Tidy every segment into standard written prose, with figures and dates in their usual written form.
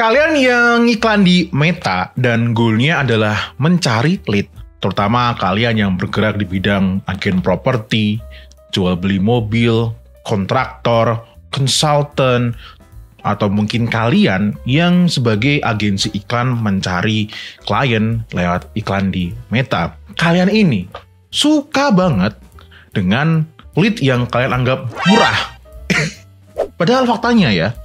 Kalian yang iklan di Meta dan goalnya adalah mencari lead, terutama kalian yang bergerak di bidang agen properti, jual beli mobil, kontraktor, konsultan, atau mungkin kalian yang sebagai agensi iklan mencari klien lewat iklan di Meta. Kalian ini suka banget dengan lead yang kalian anggap murah. Padahal faktanya ya,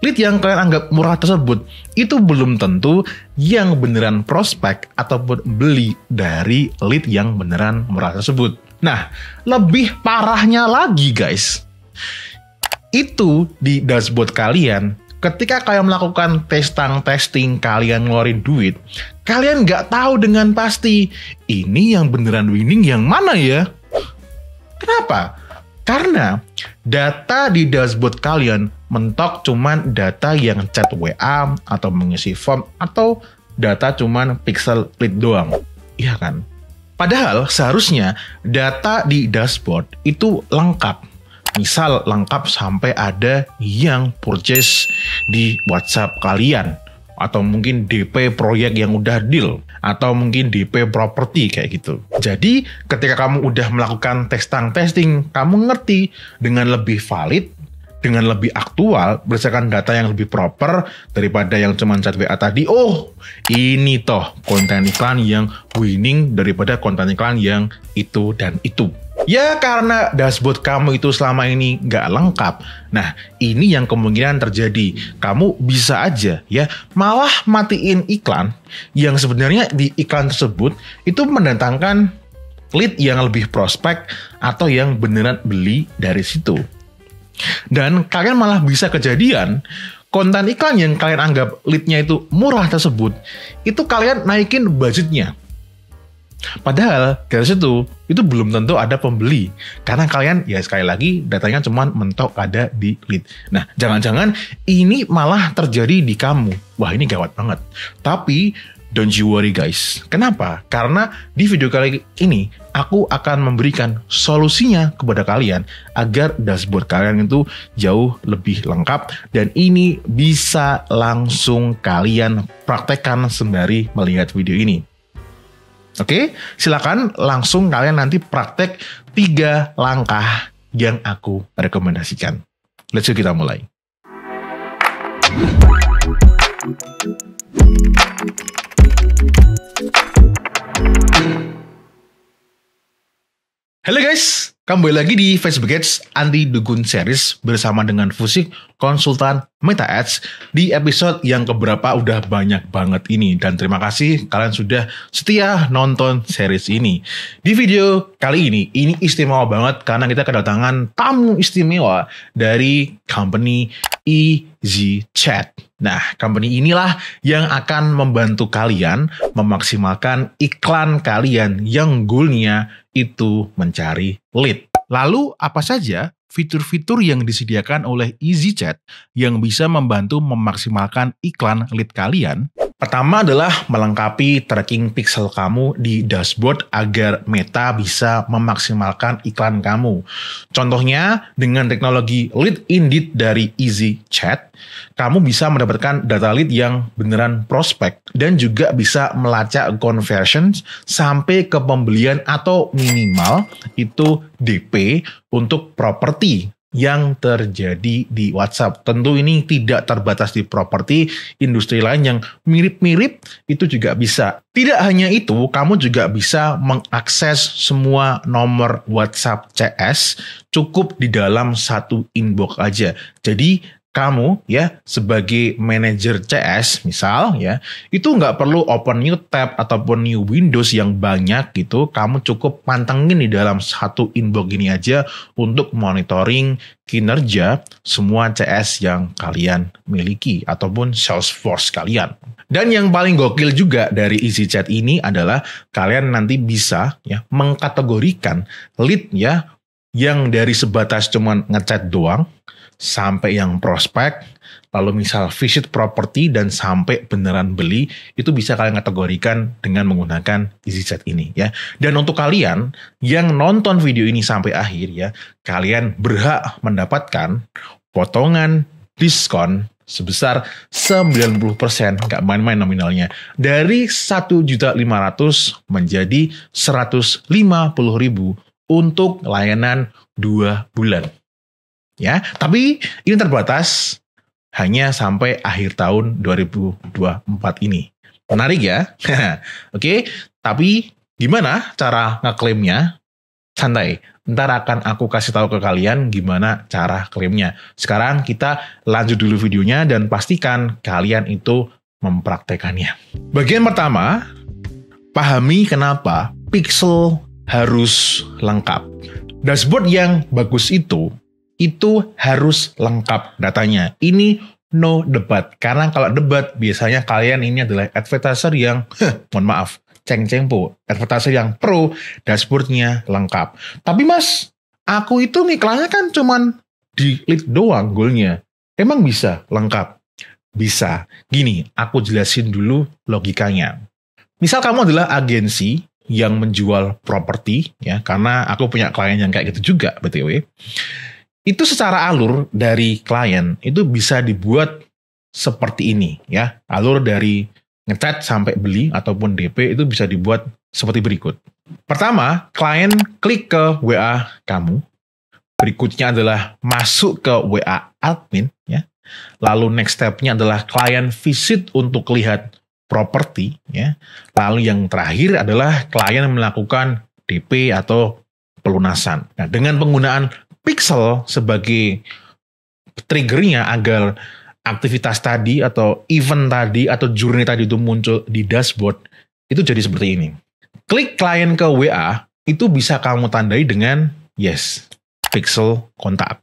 lead yang kalian anggap murah tersebut itu belum tentu yang beneran prospek ataupun beli dari lead yang beneran murah tersebut. Nah, lebih parahnya lagi guys, itu di dashboard kalian, ketika kalian melakukan testing, kalian ngeluarin duit, kalian nggak tahu dengan pasti ini yang beneran winning yang mana ya. Kenapa? Karena data di dashboard kalian mentok cuman data yang chat WA atau mengisi form atau data cuman pixel lead doang. Iya kan? Padahal seharusnya data di dashboard itu lengkap. Misal lengkap sampai ada yang purchase di WhatsApp kalian, atau mungkin DP proyek yang udah deal, atau mungkin DP properti kayak gitu. Jadi ketika kamu udah melakukan testing, kamu ngerti dengan lebih valid, dengan lebih aktual, berdasarkan data yang lebih proper daripada yang cuma chat WA tadi. Oh, ini toh konten iklan yang winning daripada konten iklan yang itu dan itu. Ya karena dashboard kamu itu selama ini nggak lengkap. Nah ini yang kemungkinan terjadi. Kamu bisa aja ya malah matiin iklan yang sebenarnya di iklan tersebut itu mendatangkan lead yang lebih prospek atau yang beneran beli dari situ. Dan kalian malah bisa kejadian konten iklan yang kalian anggap leadnya itu murah tersebut, itu kalian naikin budgetnya. Padahal dari situ itu belum tentu ada pembeli, karena kalian ya sekali lagi datanya cuma mentok ada di lead. Nah jangan-jangan ini malah terjadi di kamu. Wah ini gawat banget. Tapi don't you worry guys. Kenapa? Karena di video kali ini aku akan memberikan solusinya kepada kalian agar dashboard kalian itu jauh lebih lengkap dan ini bisa langsung kalian praktekkan sembari melihat video ini. Oke, silakan langsung kalian nanti praktek 3 langkah yang aku rekomendasikan. Let's go, kita mulai. Halo guys, kembali lagi di Facebook Ads Anti Dukun Series bersama dengan Fusik Konsultan Meta Ads di episode yang keberapa udah banyak banget ini. Dan terima kasih kalian sudah setia nonton series ini. Di video kali ini istimewa banget karena kita kedatangan tamu istimewa dari company EasyChat. Nah, company inilah yang akan membantu kalian memaksimalkan iklan kalian yang goalnya itu mencari lead. Lalu apa saja fitur-fitur yang disediakan oleh EasyChat yang bisa membantu memaksimalkan iklan lead kalian? Pertama adalah melengkapi tracking pixel kamu di dashboard agar Meta bisa memaksimalkan iklan kamu. Contohnya dengan teknologi Lead Indeed dari EasyChat, kamu bisa mendapatkan data lead yang beneran prospek dan juga bisa melacak conversions sampai ke pembelian atau minimal itu DP untuk properti yang terjadi di WhatsApp. Tentu ini tidak terbatas di properti, industri lain yang mirip-mirip itu juga bisa. Tidak hanya itu, kamu juga bisa mengakses semua nomor WhatsApp CS cukup di dalam satu inbox aja. Jadi kamu ya sebagai manajer CS misal ya itu nggak perlu open new tab ataupun new Windows yang banyak gitu. Kamu cukup pantengin di dalam satu inbox ini aja untuk monitoring kinerja semua CS yang kalian miliki ataupun Salesforce kalian. Dan yang paling gokil juga dari EasyChat ini adalah kalian nanti bisa ya mengkategorikan lead ya yang dari sebatas cuman ngechat doang sampai yang prospek, lalu misal visit property dan sampai beneran beli, itu bisa kalian kategorikan dengan menggunakan EasyChat ini ya. Dan untuk kalian yang nonton video ini sampai akhir ya, kalian berhak mendapatkan potongan diskon sebesar 90%, nggak main-main nominalnya. Dari 1.500.000 menjadi 150.000 untuk layanan 2 bulan. Ya, tapi ini terbatas hanya sampai akhir tahun 2024 ini. Menarik ya? Oke, tapi gimana cara ngeklaimnya? Santai, ntar akan aku kasih tahu ke kalian gimana cara klaimnya. Sekarang kita lanjut dulu videonya dan pastikan kalian itu mempraktekannya. Bagian pertama, pahami kenapa Pixel harus lengkap. Dashboard yang bagus itu harus lengkap datanya. Ini no debat, karena kalau debat biasanya kalian ini adalah advertiser yang, mohon maaf, ceng-cengpo, advertiser yang pro, dashboardnya lengkap. Tapi mas, aku itu ngiklannya kan cuman di lead doang goalnya. Emang bisa lengkap? Bisa. Gini, aku jelasin dulu logikanya. Misal kamu adalah agensi yang menjual properti, ya, karena aku punya klien yang kayak gitu juga, BTW. Itu secara alur dari klien itu bisa dibuat seperti ini, ya. Alur dari ngecat sampai beli ataupun DP itu bisa dibuat seperti berikut. Pertama, klien klik ke WA kamu. Berikutnya adalah masuk ke WA admin, ya. Lalu next step-nya adalah klien visit untuk lihat properti, ya. Lalu yang terakhir adalah klien melakukan DP atau pelunasan. Nah, dengan penggunaan Pixel sebagai triggernya agar aktivitas tadi atau event tadi atau journey tadi itu muncul di dashboard, itu jadi seperti ini. Klik klien ke WA, itu bisa kamu tandai dengan yes, Pixel kontak.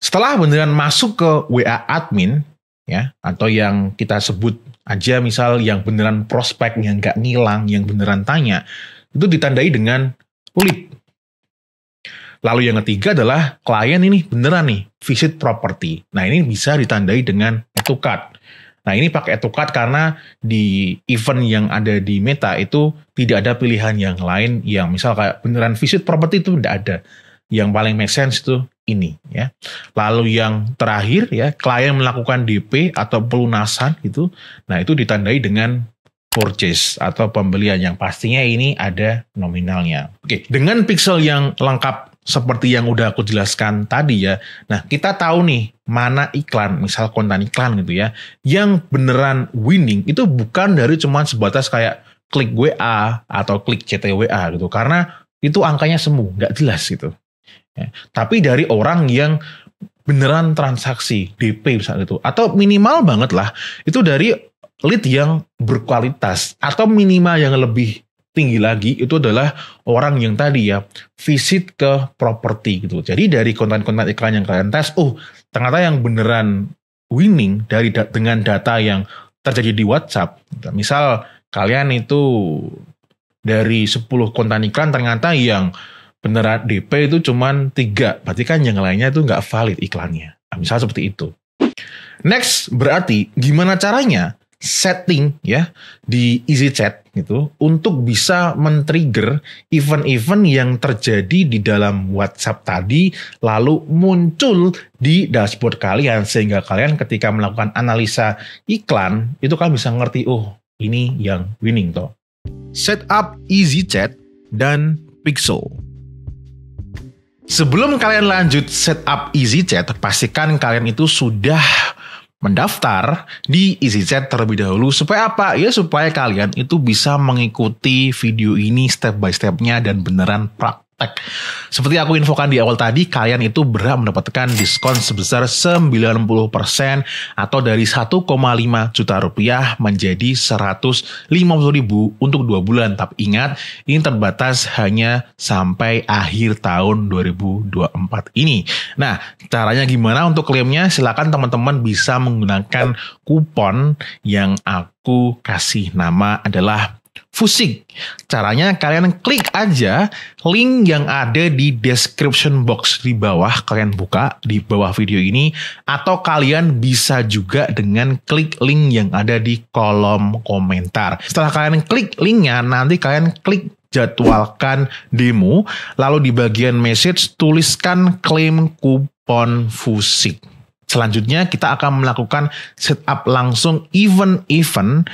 Setelah beneran masuk ke WA admin, ya, atau yang kita sebut aja misal yang beneran prospek, yang nggak ngilang, yang beneran tanya, itu ditandai dengan lead. Lalu yang ketiga adalah klien ini beneran nih visit property. Nah ini bisa ditandai dengan add to cart. Nah ini pakai add to cart karena di event yang ada di Meta itu tidak ada pilihan yang lain yang misal kayak beneran visit property itu tidak ada. Yang paling make sense itu ini, ya. Lalu yang terakhir, ya, klien melakukan DP atau pelunasan gitu. Nah itu ditandai dengan purchase atau pembelian yang pastinya ini ada nominalnya. Oke, dengan Pixel yang lengkap seperti yang udah aku jelaskan tadi ya. Nah, kita tahu nih mana iklan, misal konten iklan gitu ya, yang beneran winning itu bukan dari cuman sebatas kayak klik WA atau klik CTWA gitu. Karena itu angkanya semu, nggak jelas gitu. Ya, tapi dari orang yang beneran transaksi DP misalnya gitu. Atau minimal banget lah, itu dari lead yang berkualitas. Atau minimal yang lebih tinggi lagi itu adalah orang yang tadi ya visit ke properti gitu. Jadi dari konten-konten iklan yang kalian tes, ternyata yang beneran winning dengan data yang terjadi di WhatsApp. Misal kalian itu dari 10 konten iklan ternyata yang beneran DP itu cuman 3, berarti kan yang lainnya itu nggak valid iklannya. Nah, misal seperti itu. Next, berarti gimana caranya setting ya di EasyChat gitu untuk bisa men-trigger event-event yang terjadi di dalam WhatsApp tadi lalu muncul di dashboard kalian sehingga kalian ketika melakukan analisa iklan itu kalian bisa ngerti ini yang winning toh. Setup EasyChat dan Pixel. Sebelum kalian lanjut setup EasyChat, pastikan kalian itu sudah mendaftar di EasyChat terlebih dahulu. Supaya apa? Ya supaya kalian itu bisa mengikuti video ini step by step-nya dan beneran praktek. Seperti aku infokan di awal tadi, kalian itu berhak mendapatkan diskon sebesar 90% atau dari 1,5 juta rupiah menjadi 150.000 untuk 2 bulan. Tapi ingat, ini terbatas hanya sampai akhir tahun 2024 ini. Nah, caranya gimana untuk klaimnya? Silakan teman-teman bisa menggunakan kupon yang aku kasih nama adalah Fusik. Caranya kalian klik aja link yang ada di description box di bawah, kalian buka di bawah video ini, atau kalian bisa juga dengan klik link yang ada di kolom komentar. Setelah kalian klik linknya, nanti kalian klik jadwalkan demo, lalu di bagian message tuliskan klaim kupon Fusik. Selanjutnya kita akan melakukan setup langsung event-event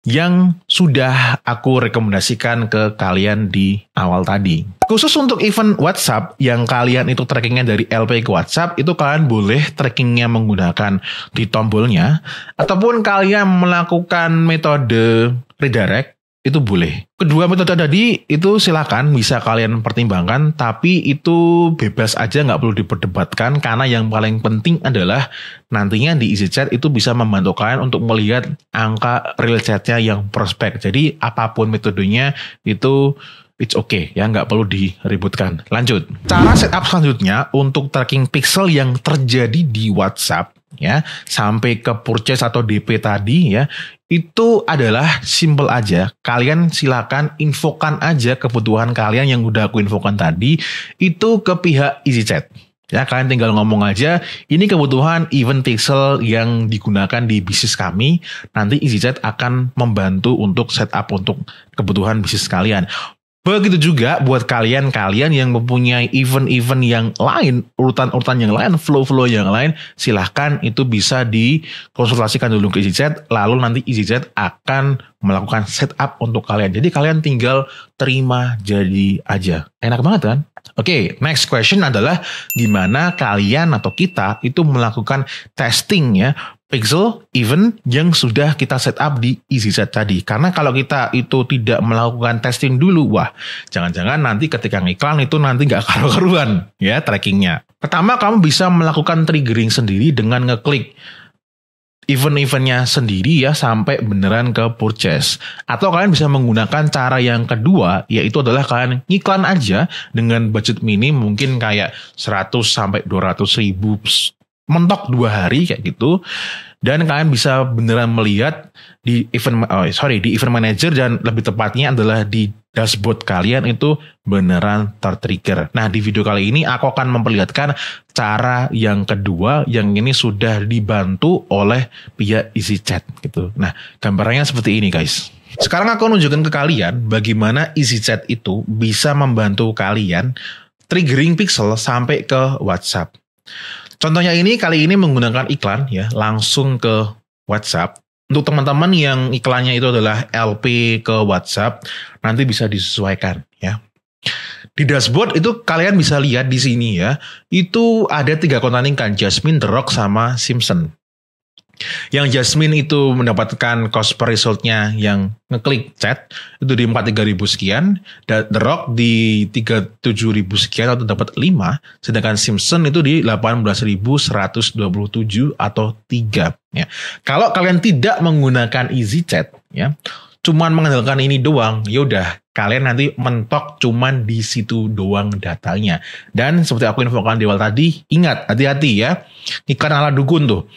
yang sudah aku rekomendasikan ke kalian di awal tadi. Khusus untuk event WhatsApp yang kalian itu trackingnya dari LP ke WhatsApp, itu kalian boleh trackingnya menggunakan di tombolnya, ataupun kalian melakukan metode redirect, itu boleh. Kedua metode tadi itu silakan bisa kalian pertimbangkan, tapi itu bebas aja, nggak perlu diperdebatkan, karena yang paling penting adalah nantinya di EasyChat itu bisa membantu kalian untuk melihat angka real chatnya yang prospek. Jadi apapun metodenya itu it's okay ya, nggak perlu diributkan. Lanjut. Cara setup selanjutnya untuk tracking pixel yang terjadi di WhatsApp ya sampai ke purchase atau DP tadi ya, itu adalah simple aja. Kalian silakan infokan aja kebutuhan kalian yang udah aku infokan tadi itu ke pihak EasyChat. Ya, kalian tinggal ngomong aja, ini kebutuhan event pixel yang digunakan di bisnis kami. Nanti EasyChat akan membantu untuk setup untuk kebutuhan bisnis kalian. Begitu juga buat kalian yang mempunyai event-event yang lain, urutan-urutan yang lain, flow-flow yang lain, silahkan itu bisa dikonsultasikan dulu ke EasyChat, lalu nanti EasyChat akan melakukan setup untuk kalian. Jadi kalian tinggal terima jadi aja. Enak banget kan? Oke, next question adalah gimana kalian atau kita itu melakukan testing ya pixel event yang sudah kita setup di EasyChat tadi. Karena kalau kita itu tidak melakukan testing dulu, wah, jangan-jangan nanti ketika ngiklan itu nanti nggak karu-karuan ya trackingnya. Pertama, kamu bisa melakukan triggering sendiri dengan ngeklik event-eventnya sendiri ya sampai beneran ke purchase. Atau kalian bisa menggunakan cara yang kedua, yaitu adalah kalian ngiklan aja dengan budget minim mungkin kayak 100 sampai 200 ribu mentok 2 hari kayak gitu, dan kalian bisa beneran melihat di event manager, dan lebih tepatnya adalah di dashboard kalian itu beneran tertrigger. Nah, di video kali ini aku akan memperlihatkan cara yang kedua yang ini sudah dibantu oleh pihak EasyChat gitu. Nah, gambarnya seperti ini guys. Sekarang aku nunjukin ke kalian bagaimana EasyChat itu bisa membantu kalian triggering pixel sampai ke WhatsApp. Contohnya ini kali ini menggunakan iklan ya langsung ke WhatsApp. Untuk teman-teman yang iklannya itu adalah LP ke WhatsApp, nanti bisa disesuaikan ya. Di dashboard itu kalian bisa lihat di sini ya, itu ada 3 kontaining, Jasmine, The Rock, sama Simpson. Yang Jasmine itu mendapatkan cost per resultnya yang ngeklik chat itu di 43.000 sekian, dan The Rock di 37.000 sekian atau dapat 5, sedangkan Simpson itu di 18.127 atau 3 ya. Kalau kalian tidak menggunakan EasyChat ya, cuman mengandalkan ini doang, yaudah kalian nanti mentok cuman di situ doang datanya. Dan seperti aku infokan di awal tadi, ingat hati-hati ya, iklan ala dukun tuh.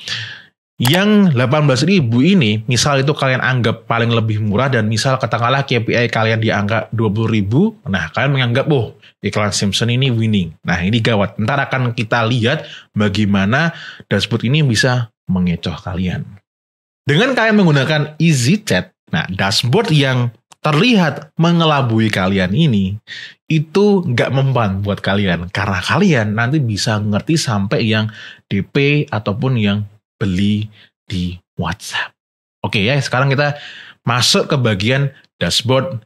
Yang 18.000 ini, misal itu kalian anggap paling lebih murah, dan misal katakanlah KPI kalian di angka 20.000, nah kalian menganggap, iklan Simpson ini winning. Nah ini gawat, ntar akan kita lihat bagaimana dashboard ini bisa mengecoh kalian. Dengan kalian menggunakan EasyChat, nah dashboard yang terlihat mengelabui kalian ini, itu nggak mempan buat kalian. Karena kalian nanti bisa ngerti sampai yang DP ataupun yang beli di WhatsApp. Oke ya, sekarang kita masuk ke bagian dashboard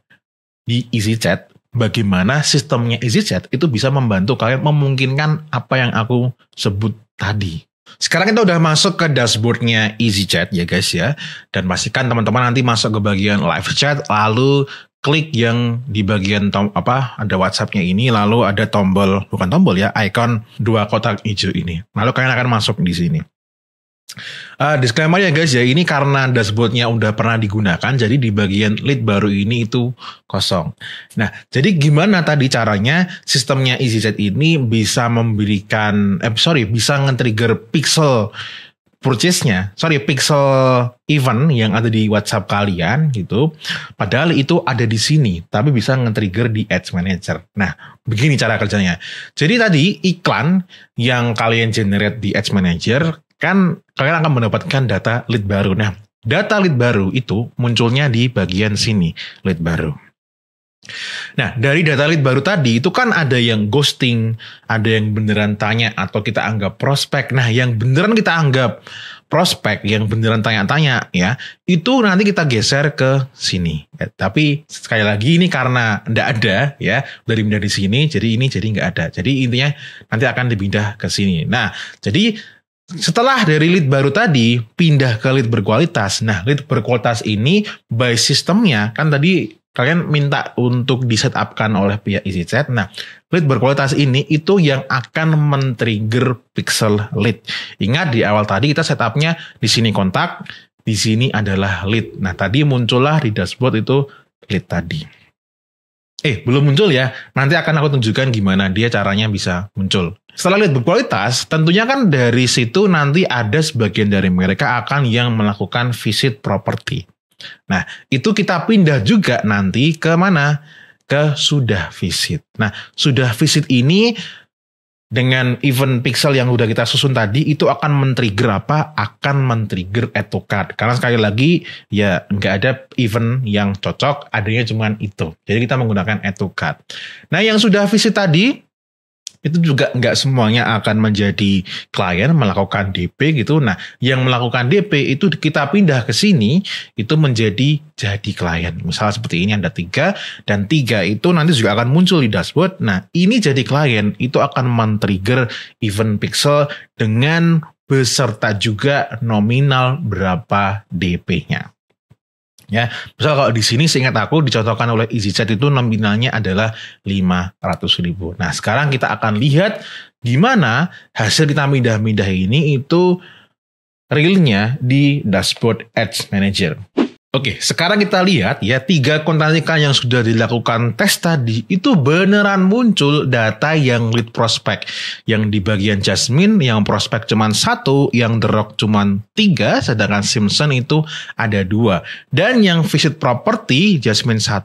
di EasyChat. Bagaimana sistemnya EasyChat itu bisa membantu kalian memungkinkan apa yang aku sebut tadi. Sekarang kita udah masuk ke dashboardnya EasyChat ya guys ya. Dan pastikan teman-teman nanti masuk ke bagian live chat, lalu klik yang di bagian ada WhatsApp-nya ini, lalu ada tombol, bukan tombol ya, icon 2 kotak hijau ini. Lalu kalian akan masuk di sini. Disclaimer ya guys ya, ini karena dashboardnya udah pernah digunakan, jadi di bagian lead baru ini itu kosong. Nah, jadi gimana tadi caranya sistemnya EasyChat ini bisa memberikan, bisa nge-trigger pixel purchase-nya, pixel event yang ada di WhatsApp kalian gitu. Padahal itu ada di sini, tapi bisa nge-trigger di Ads Manager. Nah, begini cara kerjanya. Jadi tadi iklan yang kalian generate di Ads Manager, kan kalian akan mendapatkan data lead baru. Nah, data lead baru itu munculnya di bagian sini, lead baru. Nah, dari data lead baru tadi itu kan ada yang ghosting, ada yang beneran tanya atau kita anggap prospek. Nah, yang beneran kita anggap prospek, yang beneran tanya-tanya ya, itu nanti kita geser ke sini. Ya, tapi sekali lagi ini karena nggak ada ya, dari pindah di sini, jadi ini jadi nggak ada. Jadi intinya nanti akan dipindah ke sini. Nah, jadi setelah dari lead baru tadi pindah ke lead berkualitas. Nah, lead berkualitas ini by sistemnya kan tadi kalian minta untuk disetupkan oleh pihak EasyChat. Nah, lead berkualitas ini itu yang akan men-trigger pixel lead. Ingat di awal tadi kita setupnya di sini kontak, di sini adalah lead. Nah, tadi muncullah di dashboard itu lead tadi. Belum muncul ya. Nanti akan aku tunjukkan gimana dia caranya bisa muncul. Setelah lead berkualitas, tentunya kan dari situ nanti ada sebagian dari mereka akan yang melakukan visit property. Nah, itu kita pindah juga nanti ke mana? Ke sudah visit. Nah, sudah visit ini dengan event pixel yang udah kita susun tadi, itu akan men-trigger apa? Akan men-trigger add to cart. Karena sekali lagi, ya nggak ada event yang cocok, adanya cuma itu. Jadi kita menggunakan add to cart. Nah, yang sudah visit tadi, itu juga nggak semuanya akan menjadi klien melakukan DP gitu. Nah, yang melakukan DP itu kita pindah ke sini, itu menjadi jadi klien. Misalnya seperti ini ada 3, dan 3 itu nanti juga akan muncul di dashboard. Nah, ini jadi klien, itu akan men-trigger event pixel dengan beserta juga nominal berapa DP-nya. Ya, misal kalau di sini seingat aku dicontohkan oleh EasyChat itu nominalnya adalah 500.000. Nah, sekarang kita akan lihat gimana hasil kita pindah-pindah ini itu realnya di dashboard Ads Manager. Oke, sekarang kita lihat ya 3 kontak iklan yang sudah dilakukan tes tadi itu beneran muncul data yang lead prospect. Yang di bagian Jasmine yang prospek cuma 1, yang The Rock cuma 3, sedangkan Simpson itu ada 2. Dan yang visit property Jasmine 1,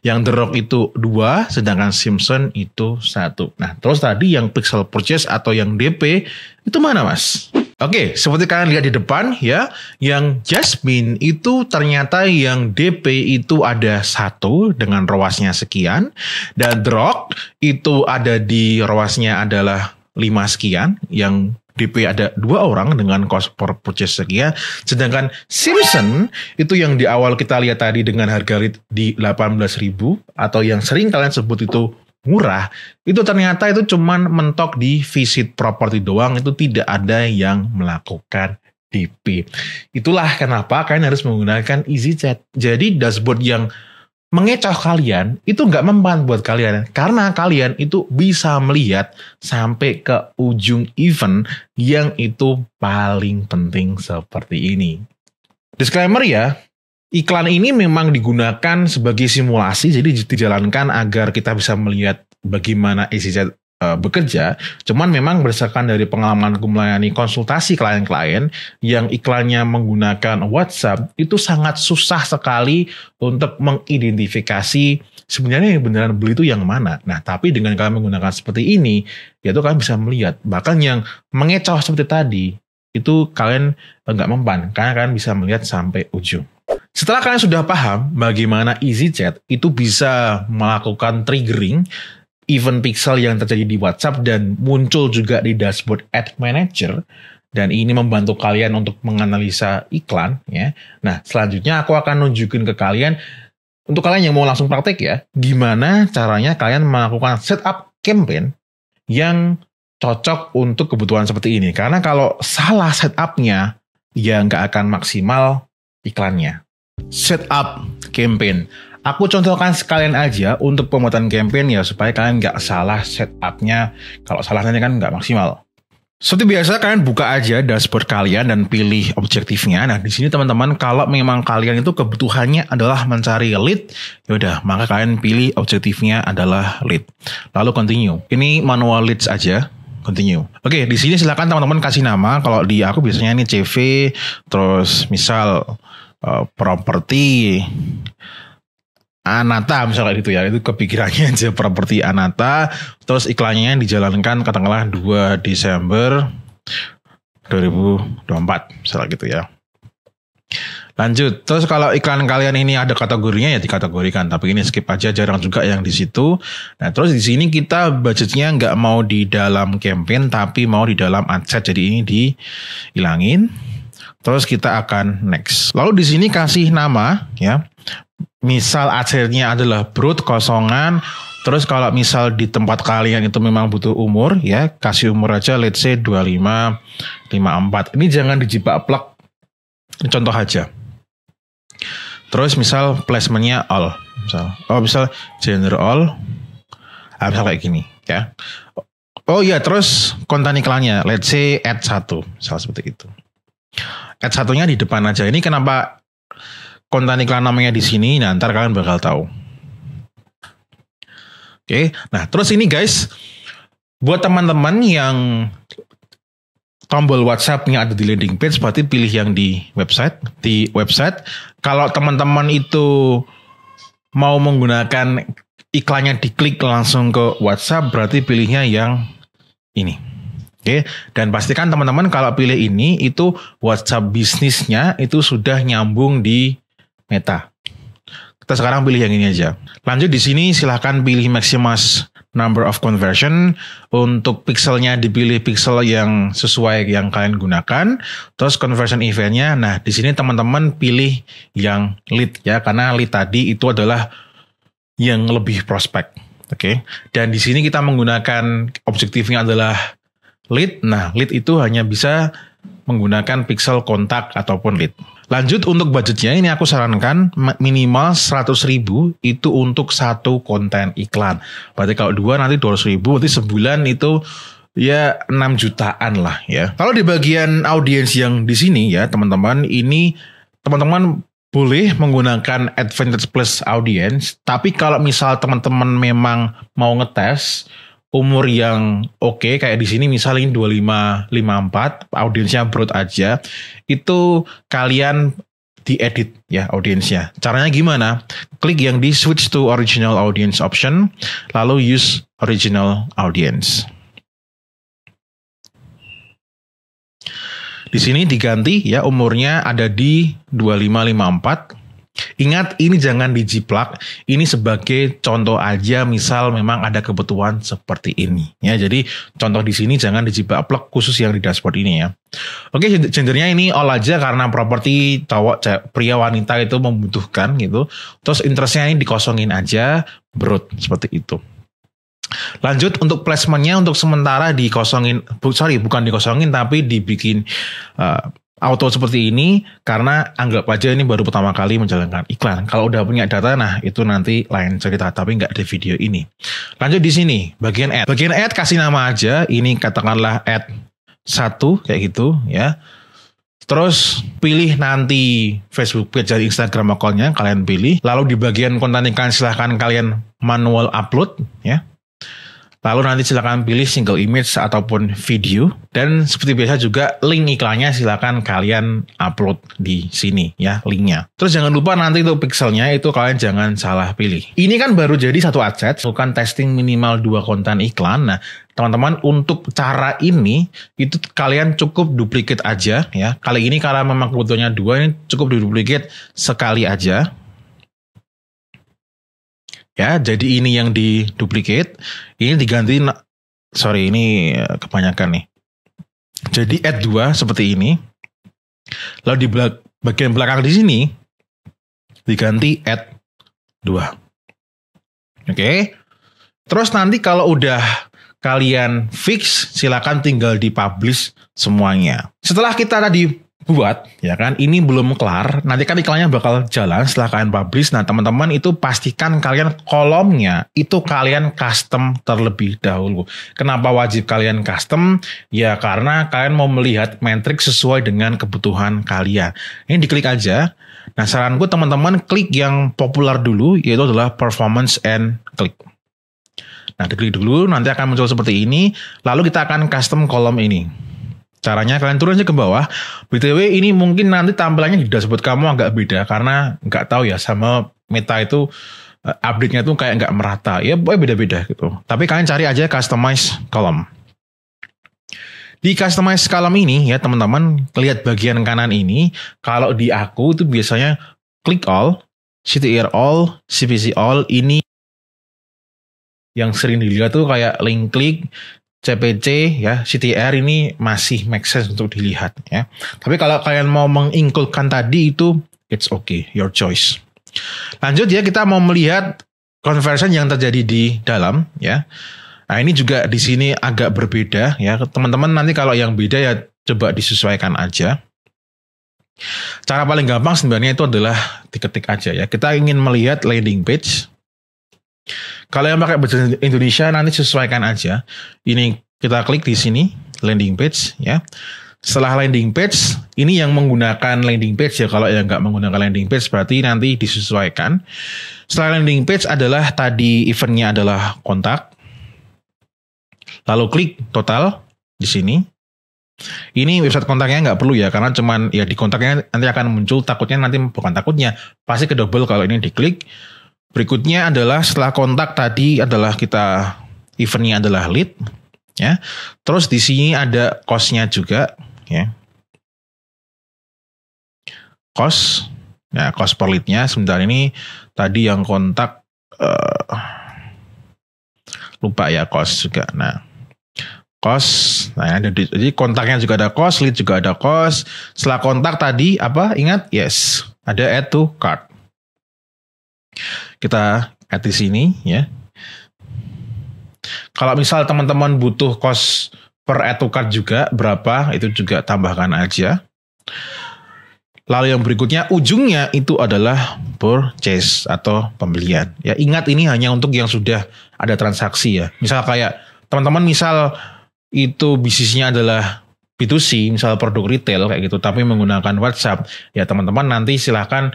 yang The Rock itu 2, sedangkan Simpson itu 1. Nah, terus tadi yang pixel purchase atau yang DP itu mana, Mas? Oke, seperti kalian lihat di depan ya, yang Jasmine itu ternyata yang DP itu ada 1 dengan ROAS-nya sekian, dan The Rock itu ada di ROAS-nya adalah 5 sekian, yang DP ada 2 orang dengan cost per purchase sekian, sedangkan Simpson itu yang di awal kita lihat tadi dengan harga lead di 18.000 atau yang sering kalian sebut itu murah, itu ternyata itu cuman mentok di visit property doang, itu tidak ada yang melakukan DP. Itulah kenapa kalian harus menggunakan EasyChat. Jadi dashboard yang mengecoh kalian itu nggak mempan buat kalian, karena kalian itu bisa melihat sampai ke ujung event yang itu paling penting seperti ini. Disclaimer ya, iklan ini memang digunakan sebagai simulasi, jadi dijalankan agar kita bisa melihat bagaimana EasyChat bekerja. Cuman memang berdasarkan dari pengalaman aku melayani konsultasi klien-klien yang iklannya menggunakan WhatsApp, itu sangat susah sekali untuk mengidentifikasi sebenarnya yang beneran beli itu yang mana. Nah, tapi dengan kalian menggunakan seperti ini, yaitu kalian bisa melihat. Bahkan yang mengecoh seperti tadi, itu kalian nggak mempan, karena kalian bisa melihat sampai ujung. Setelah kalian sudah paham bagaimana EasyChat itu bisa melakukan triggering event pixel yang terjadi di WhatsApp dan muncul juga di dashboard Ad Manager, dan ini membantu kalian untuk menganalisa iklan ya. Nah, selanjutnya aku akan nunjukin ke kalian, untuk kalian yang mau langsung praktek ya, gimana caranya kalian melakukan setup campaign yang cocok untuk kebutuhan seperti ini. Karena kalau salah setupnya, ya nggak akan maksimal iklannya. Setup campaign. Aku contohkan sekalian aja untuk pembuatan campaign ya, supaya kalian nggak salah setupnya. Kalau salah nanti kan nggak maksimal. Seperti biasa, kalian buka aja dashboard kalian dan pilih objektifnya. Nah, di sini teman-teman, kalau memang kalian itu kebutuhannya adalah mencari lead, yaudah, maka kalian pilih objektifnya adalah lead. Lalu continue. Ini manual leads aja. Continue. Oke, di sini silakan teman-teman kasih nama. Kalau di aku biasanya ini CV, terus misal properti Anata misalnya gitu ya, itu kepikirannya aja properti Anata, terus iklannya dijalankan katakanlah 2 Desember 2024 misalnya gitu ya. Lanjut. Terus kalau iklan kalian ini ada kategorinya ya dikategorikan. Tapi ini skip aja, jarang juga yang di situ. Nah terus di sini kita budgetnya nggak mau di dalam campaign tapi mau di dalam adset. Jadi ini dihilangin. Terus kita akan next. Lalu di sini kasih nama ya. Misal adsetnya adalah broad kosongan. Terus kalau misal di tempat kalian itu memang butuh umur ya, kasih umur aja let's say 25, 54. Ini jangan dijebak plug. Ini contoh aja. Terus misal placementnya all, misal gender all, misal kayak gini ya. Oh iya, terus konten iklannya, let's say add 1, misal seperti itu. Add 1-nya di depan aja. Ini kenapa konten iklan namanya di sini? Nah, ntar kalian bakal tahu. Oke, nah terus ini guys, buat teman-teman yang tombol WhatsApp-nya ada di landing page, berarti pilih yang di website. Di website, kalau teman-teman itu mau menggunakan iklannya diklik langsung ke WhatsApp, berarti pilihnya yang ini. Oke, dan pastikan teman-teman kalau pilih ini, itu WhatsApp bisnisnya itu sudah nyambung di Meta. Kita sekarang pilih yang ini aja. Lanjut di sini silahkan pilih maximize number of conversion. Untuk pixelnya dipilih pixel yang sesuai yang kalian gunakan. Terus conversion eventnya, nah di sini teman-teman pilih yang lead ya, karena lead tadi itu adalah yang lebih prospek. Oke. Dan di sini kita menggunakan objektifnya adalah lead. Nah lead itu hanya bisa menggunakan pixel kontak ataupun lead. Lanjut untuk budgetnya, ini aku sarankan minimal 100.000 itu untuk satu konten iklan. Berarti kalau 2 nanti 200.000, berarti sebulan itu ya 6 jutaan lah ya. Kalau di bagian audiens yang di sini ya teman-teman, ini teman-teman boleh menggunakan Advantage Plus Audience. Tapi kalau misal teman-teman memang mau ngetes umur yang oke, kayak di sini misalnya 25-54, audiensnya broad aja, itu kalian diedit ya audiensnya. Caranya gimana? Klik yang di switch to original audience option, lalu use original audience. Di sini diganti ya umurnya ada di 25-54. Ingat, ini jangan dijiplak, ini sebagai contoh aja, misal memang ada kebutuhan seperti ini ya. Jadi contoh di sini jangan dijiplak khusus yang di dashboard ini ya. Oke, gendernya ini all aja karena properti cowok, pria, wanita itu membutuhkan gitu. Terus interestnya ini dikosongin aja, broad seperti itu. Lanjut untuk placementnya untuk sementara dikosongin, bukan dikosongin tapi dibikin auto seperti ini karena anggap aja ini baru pertama kali menjalankan iklan. Kalau udah punya data, nah itu nanti lain cerita, tapi nggak di video ini. Lanjut di sini bagian add. Bagian add kasih nama aja, ini katakanlah add 1 kayak gitu ya. Terus pilih nanti Facebook page dan Instagram account-nya kalian pilih. Lalu di bagian konten iklan silahkan kalian manual upload ya. Lalu nanti silakan pilih single image ataupun video. Dan seperti biasa juga link iklannya silakan kalian upload di sini ya linknya. Terus jangan lupa nanti untuk pixelnya itu kalian jangan salah pilih. Ini kan baru jadi satu adset, bukan testing minimal 2 konten iklan. Nah teman-teman untuk cara ini itu kalian cukup duplicate aja ya. Kali ini karena memang kebutuhannya 2, ini cukup duplicate sekali aja. Ya, jadi ini yang diduplicate, ini diganti, ini kebanyakan nih. Jadi add 2 seperti ini. Lalu di bagian belakang di sini diganti add 2. Oke. Terus nanti kalau udah kalian fix, silakan tinggal di-publish semuanya. Setelah kita tadi buat, ya kan, ini belum kelar, nanti kan iklannya bakal jalan setelah kalian publish. Nah teman-teman itu pastikan kalian kolomnya itu kalian custom terlebih dahulu. Kenapa wajib kalian custom? Ya karena kalian mau melihat metrik sesuai dengan kebutuhan kalian. Ini diklik aja. Nah saranku teman-teman klik yang populer dulu, yaitu adalah performance and click. Nah diklik dulu, nanti akan muncul seperti ini. Lalu kita akan custom kolom ini. Caranya kalian turun aja ke bawah. BTW ini mungkin nanti tampilannya di dashboard kamu agak beda karena nggak tahu ya, sama Meta itu update-nya tuh kayak nggak merata. Ya beda-beda gitu. Tapi kalian cari aja customize column. Di customize column ini ya teman-teman, lihat bagian kanan ini, kalau di aku itu biasanya klik all, CTR all, CPC all, ini yang sering dilihat tuh kayak link klik, CPC ya, CTR ini masih make sense untuk dilihat ya. Tapi kalau kalian mau menginkludkan tadi itu it's okay, your choice. Lanjut ya, kita mau melihat conversion yang terjadi di dalam ya. Nah, ini juga di sini agak berbeda ya. Teman-teman nanti kalau yang beda ya coba disesuaikan aja. Cara paling gampang sebenarnya itu adalah diketik aja ya. Kita ingin melihat landing page. Kalau yang pakai bahasa Indonesia nanti sesuaikan aja. Ini kita klik di sini landing page ya. Setelah landing page, ini yang menggunakan landing page ya. Kalau yang nggak menggunakan landing page berarti nanti disesuaikan. Setelah landing page adalah tadi eventnya adalah kontak. Lalu klik total di sini. Ini website kontaknya nggak perlu ya, karena cuman ya di kontaknya nanti akan muncul, takutnya nanti bukan takutnya, pasti kedouble kalau ini diklik. Berikutnya adalah setelah kontak tadi adalah kita eventnya adalah lead ya. Terus di sini ada cost-nya juga ya. Cost. Ya, cost per lead-nya sebentar ini tadi yang kontak lupa ya cost juga. Nah, cost, nah ada jadi kontaknya juga ada cost, lead juga ada cost. Setelah kontak tadi apa? Ingat? Yes, ada add to cart. Kita add di sini ya. Kalau misal teman-teman butuh cost per add to cart juga berapa, itu juga tambahkan aja. Lalu yang berikutnya ujungnya itu adalah purchase atau pembelian. Ya ingat ini hanya untuk yang sudah ada transaksi ya. Misal kayak teman-teman misal itu bisnisnya adalah B2C, misal produk retail kayak gitu, tapi menggunakan WhatsApp, ya teman-teman nanti silahkan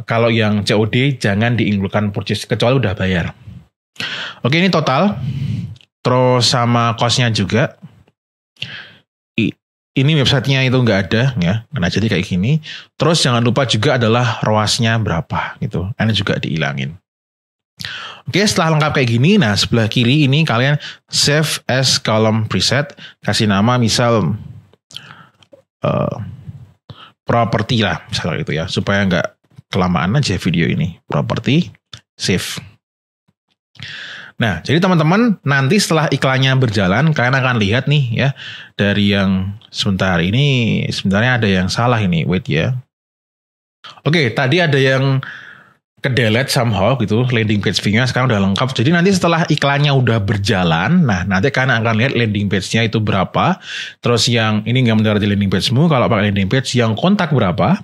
kalau yang COD jangan diinkludkan purchase kecuali udah bayar. Oke, ini total, terus sama cost-nya juga. Ini websitenya itu nggak ada ya, nah jadi kayak gini. Terus jangan lupa juga adalah ROAS-nya berapa gitu, ini juga dihilangin. Oke, setelah lengkap kayak gini, nah sebelah kiri ini kalian save as column preset, kasih nama misal property lah, misalnya gitu ya, supaya nggak kelamaan aja video ini. Property, save. Nah, jadi teman-teman nanti setelah iklannya berjalan, kalian akan lihat nih ya, dari yang sebentar ini, sebenarnya ada yang salah ini, wait ya. Oke, tadi ada yang ke-delete somehow gitu, landing page view-nya sekarang udah lengkap. Jadi nanti setelah iklannya udah berjalan, nah nanti kalian akan lihat landing page-nya itu berapa. Terus yang ini nggak mendarat di landing page-mu, kalau pakai landing page yang kontak berapa.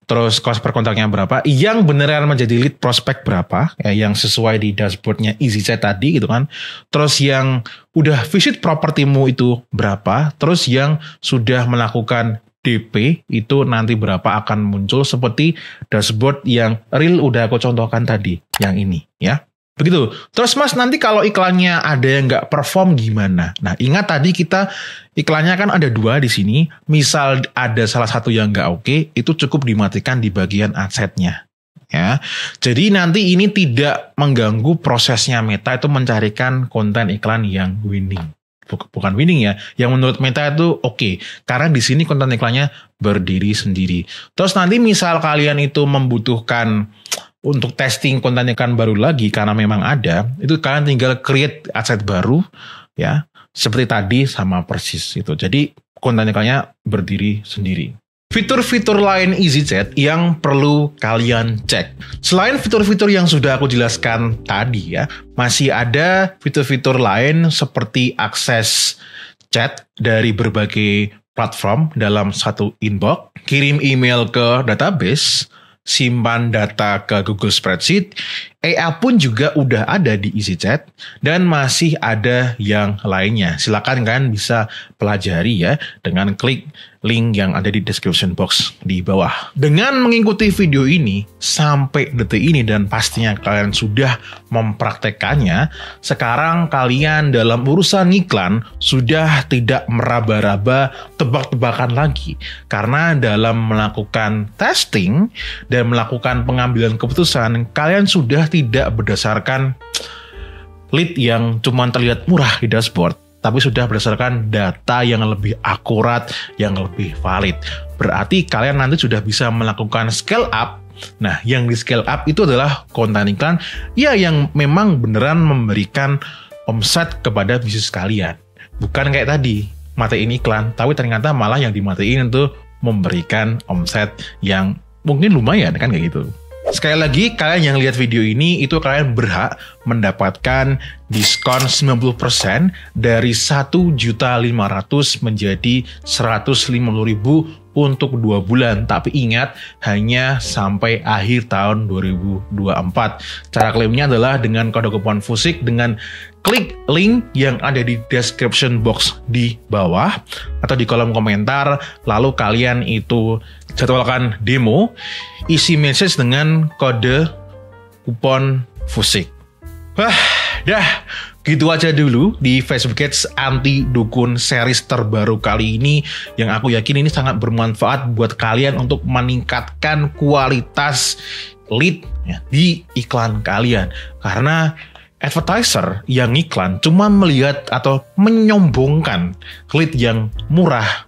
Terus cost per kontaknya berapa, yang beneran menjadi lead prospect berapa, ya, yang sesuai di dashboardnya EasyChat tadi gitu kan. Terus yang udah visit propertimu itu berapa, terus yang sudah melakukan DP itu nanti berapa akan muncul seperti dashboard yang real udah aku contohkan tadi, yang ini ya. Begitu. Terus Mas nanti kalau iklannya ada yang nggak perform gimana? Nah ingat tadi kita iklannya kan ada 2 di sini. Misal ada salah satu yang nggak oke, itu cukup dimatikan di bagian adset-nya. Ya. Jadi nanti ini tidak mengganggu prosesnya Meta itu mencarikan konten iklan yang winning. Bukan winning ya, yang menurut Meta itu oke. Karena di sini konten iklannya berdiri sendiri. Terus nanti misal kalian itu membutuhkan untuk testing konten iklan baru lagi karena memang ada, itu kalian tinggal create aset baru ya, seperti tadi sama persis itu. Jadi konten iklannya berdiri sendiri. Fitur-fitur lain EasyChat yang perlu kalian cek. Selain fitur-fitur yang sudah aku jelaskan tadi ya, masih ada fitur-fitur lain seperti akses chat dari berbagai platform dalam satu inbox, kirim email ke database, simpan data ke Google Spreadsheet, AI pun juga udah ada di EasyChat, dan masih ada yang lainnya. Silakan kalian bisa pelajari ya dengan klik link yang ada di description box di bawah. Dengan mengikuti video ini sampai detik ini dan pastinya kalian sudah mempraktekannya, sekarang kalian dalam urusan iklan sudah tidak meraba-raba tebak-tebakan lagi. Karena dalam melakukan testing dan melakukan pengambilan keputusan, kalian sudah tidak berdasarkan lead yang cuma terlihat murah di dashboard, tapi sudah berdasarkan data yang lebih akurat, yang lebih valid. Berarti kalian nanti sudah bisa melakukan scale up. Nah, yang di scale up itu adalah konten iklan ya yang memang beneran memberikan omset kepada bisnis kalian. Bukan kayak tadi, matiin iklan, tapi ternyata malah yang dimatiin itu memberikan omset yang mungkin lumayan kan kayak gitu. Sekali lagi, kalian yang lihat video ini itu kalian berhak mendapatkan diskon 90% dari 1.500.000 menjadi 150.000 untuk 2 bulan. Tapi ingat, hanya sampai akhir tahun 2024. Cara klaimnya adalah dengan kode kupon FUSIK dengan klik link yang ada di description box di bawah atau di kolom komentar, lalu kalian itu jadwalkan demo, isi message dengan kode kupon FUSIK. Dah, gitu aja dulu di Facebook Ads Anti Dukun series terbaru kali ini, yang aku yakin ini sangat bermanfaat buat kalian untuk meningkatkan kualitas lead ya, di iklan kalian. Karena advertiser yang iklan cuma melihat atau menyombongkan lead yang murah.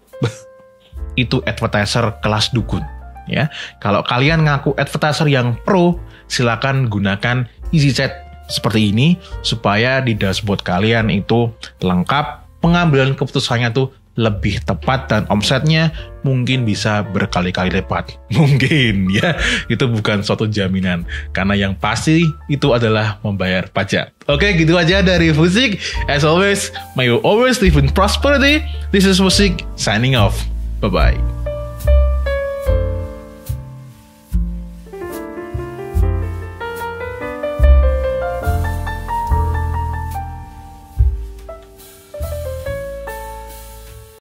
Itu advertiser kelas dukun ya. Kalau kalian ngaku advertiser yang pro, silakan gunakan EasyChat seperti ini supaya di dashboard kalian itu lengkap, pengambilan keputusannya tuh lebih tepat dan omsetnya mungkin bisa berkali-kali lipat. Mungkin ya, itu bukan suatu jaminan karena yang pasti itu adalah membayar pajak. Oke, gitu aja dari FUSIK. As always, may you always live in prosperity. This is FUSIK signing off. Bye-bye.